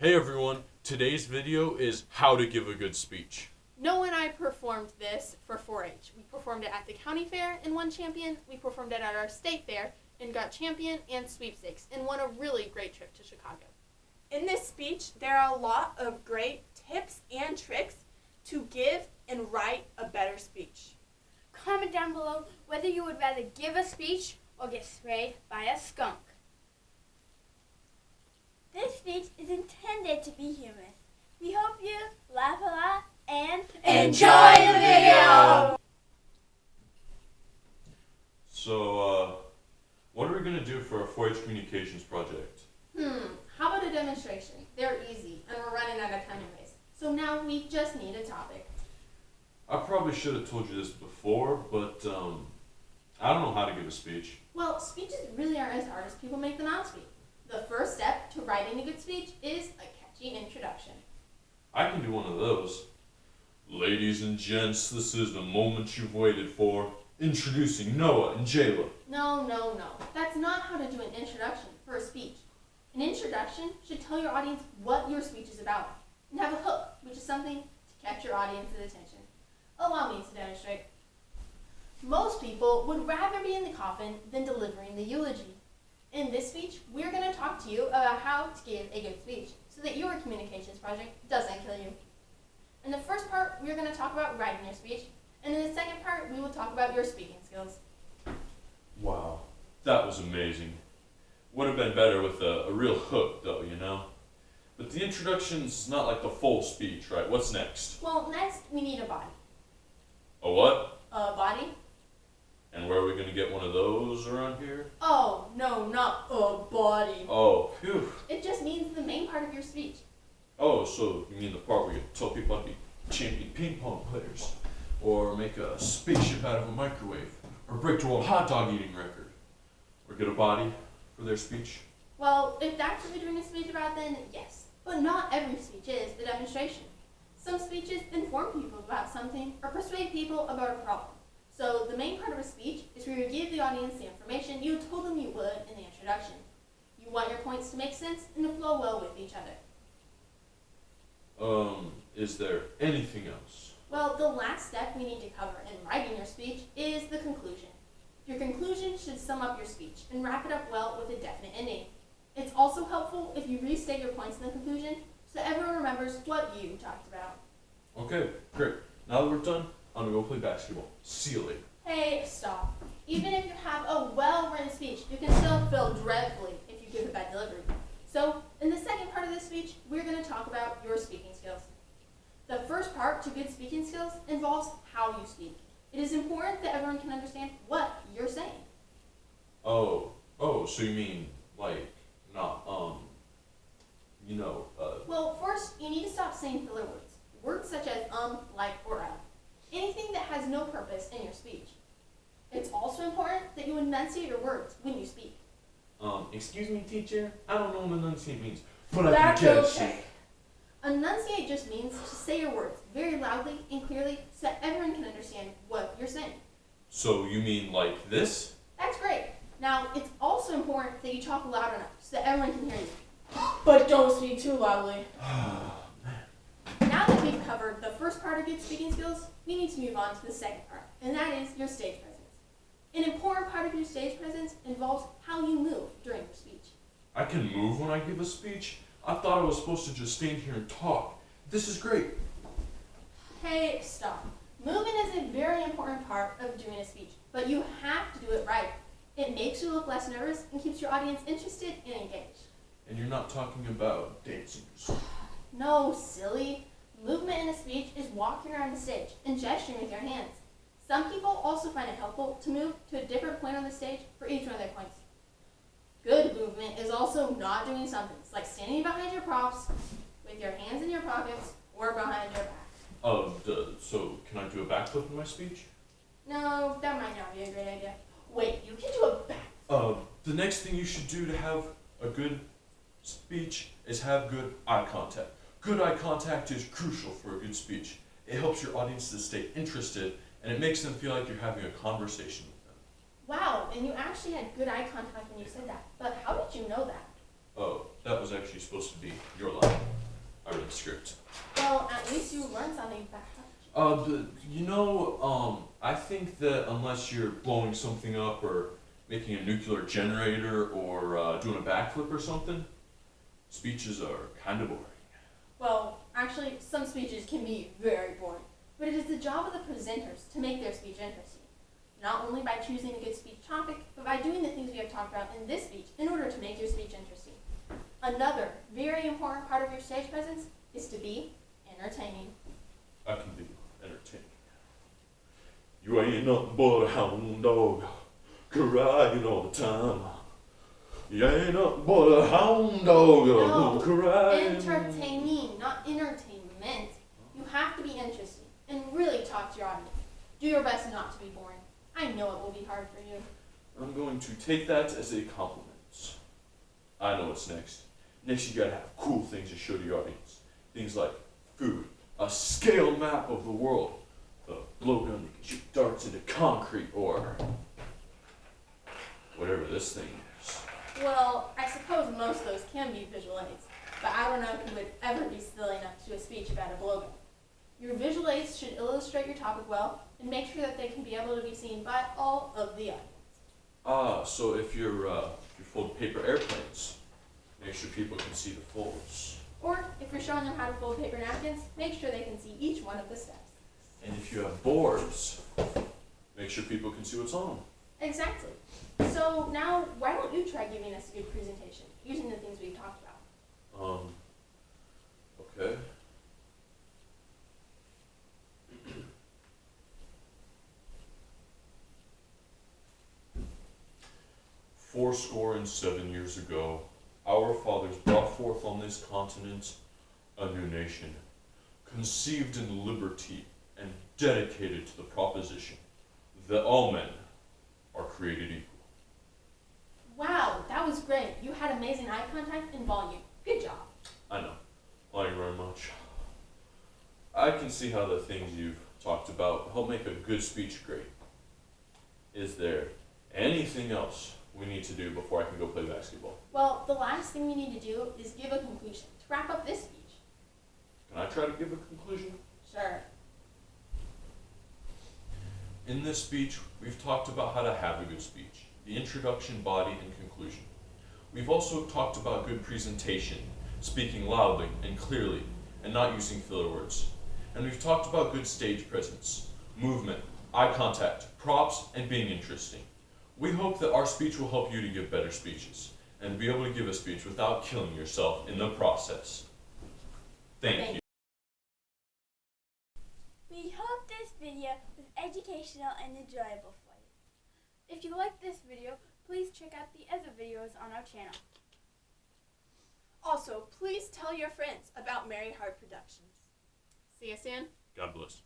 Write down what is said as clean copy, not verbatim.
Hey everyone, today's video is how to give a good speech. Noah and I performed this for 4-H. We performed it at the county fair and won champion. We performed it at our state fair and got champion and sweepstakes and won a really great trip to Chicago. In this speech, there are a lot of great tips and tricks to give and write a better speech. Comment down below whether you would rather give a speech or get sprayed by a skunk. This speech is intended to be humorous. We hope you laugh a lot and Enjoy the video! So, what are we going to do for our 4-H communications project? How about a demonstration? They're easy and we're running out of time anyways. So now we just need a topic. I probably should have told you this before, but I don't know how to give a speech. Well, speeches really aren't as hard as people make them out to be. The first step to writing a good speech is a catchy introduction. I can do one of those. Ladies and gents, this is the moment you've waited for. Introducing Noah and Jayla. No. That's not how to do an introduction for a speech. An introduction should tell your audience what your speech is about and have a hook, which is something to catch your audience's attention. Allow me to demonstrate. Most people would rather be in the coffin than delivering the eulogy. In this speech, we're going to talk to you about how to give a good speech so that your communications project doesn't kill you. In the first part, we're going to talk about writing your speech, and in the second part, we will talk about your speaking skills. Wow, that was amazing. Would have been better with a real hook though, you know? But the introduction's not like the full speech, right? What's next? Well, next, we need a body. A what? A body? And where are we going to get one of those around here? Oh, no, not a body. Oh, phew. It just means the main part of your speech. Oh, so you mean the part where you tell people how to be champion ping pong players, or make a spaceship out of a microwave, or break to a hot dog eating record, or get a body for their speech? Well, if that's what you're doing a speech about, then yes. But not every speech is a demonstration. Some speeches inform people about something or persuade people about a problem. So the main part of a speech is where you give the audience the information you told them you would in the introduction. You want your points to make sense and to flow well with each other. Is there anything else? Well, the last step we need to cover in writing your speech is the conclusion. Your conclusion should sum up your speech and wrap it up well with a definite ending. It's also helpful if you restate your points in the conclusion so everyone remembers what you talked about. Okay, great. Now that we're done, I'm gonna go play basketball. See you later. Hey, stop. Even if you have a well-written speech, you can still fail dreadfully if you give a bad delivery. So, in the second part of this speech, we're going to talk about your speaking skills. The first part to good speaking skills involves how you speak. It is important that everyone can understand what you're saying. Oh, so you mean, like, not, Well, first, you need to stop saying filler words. Words such as like, or anything that has no purpose in your speech. It's also important that you enunciate your words when you speak. Excuse me, teacher? I don't know what enunciate means, but That's I can guess. okay. Enunciate just means to say your words very loudly and clearly so that everyone can understand what you're saying. So you mean like this? That's great. Now, it's also important that you talk loud enough so that everyone can hear you. But don't speak too loudly. Now that we've covered the first part of good speaking skills, we need to move on to the second part, and that is your stage presence. An important part of your stage presence involves how you move during your speech. I can move when I give a speech? I thought I was supposed to just stand here and talk. This is great. Hey, stop. Movement is a very important part of doing a speech, but you have to do it right. It makes you look less nervous and keeps your audience interested and engaged. And you're not talking about dancing. No, silly. Movement in a speech is walking around the stage and gesturing with your hands. Some people also find it helpful to move to a different point on the stage for each one of their points. Good movement is also not doing something. It's like standing behind your props with your hands in your pockets or behind your back. So can I do a backflip in my speech? No, that might not be a great idea. Wait, you can do a back. The next thing you should do to have a good speech is have good eye contact. Good eye contact is crucial for a good speech. It helps your audience to stay interested, and it makes them feel like you're having a conversation with them. Wow, and you actually had good eye contact when you said that. But how did you know that? that was actually supposed to be your line. I read the script. Well, at least you learned something back. I think that unless you're blowing something up or making a nuclear generator or doing a backflip or something, speeches are kind of boring. Well, actually, some speeches can be very boring, but it is the job of the presenters to make their speech interesting. Not only by choosing a good speech topic, but by doing the things we have talked about in this speech in order to make your speech interesting. Another very important part of your stage presence is to be entertaining. I can be entertaining. You ain't nothing but a hound dog, crying all the time. You ain't nothing but a hound dog, No, crying. entertaining, not entertainment. You have to be interesting and really talk to your audience. Do your best not to be boring. I know it will be hard for you. I'm going to take that as a compliment. I know what's next. Next, you gotta have cool things to show to your audience. Things like food, a scale map of the world, a blowgun that can shoot darts into concrete, or whatever this thing is. Well, I suppose most of those can be visual aids, but I don't know if you would ever be silly enough to do a speech about a blowgun. Your visual aids should illustrate your topic well and make sure that they can be able to be seen by all of the audience. So if you're folding paper airplanes, make sure people can see the folds. Or if you're showing them how to fold paper napkins, make sure they can see each one of the steps. And if you have boards, make sure people can see what's on them. Exactly. So now, why don't you try giving us a good presentation using the things we've talked about? Okay. Fourscore and 7 years ago, our fathers brought forth on this continent a new nation, conceived in liberty and dedicated to the proposition that all men are created equal. Wow, that was great. You had amazing eye contact and volume. Good job. I know. Thank you very much. I can see how the things you've talked about help make a good speech great. Is there anything else we need to do before I can go play basketball? Well, the last thing we need to do is give a conclusion to wrap up this speech. Can I try to give a conclusion? Sure. In this speech, we've talked about how to have a good speech, the introduction, body, and conclusion. We've also talked about good presentation, speaking loudly and clearly, and not using filler words. And we've talked about good stage presence, movement, eye contact, props, and being interesting. We hope that our speech will help you to give better speeches, and to be able to give a speech without killing yourself in the process. Thank you. We hope this video was educational and enjoyable for you. If you like this video, please check out the other videos on our channel. Also, please tell your friends about Mary Hart Productions. See you soon. God bless.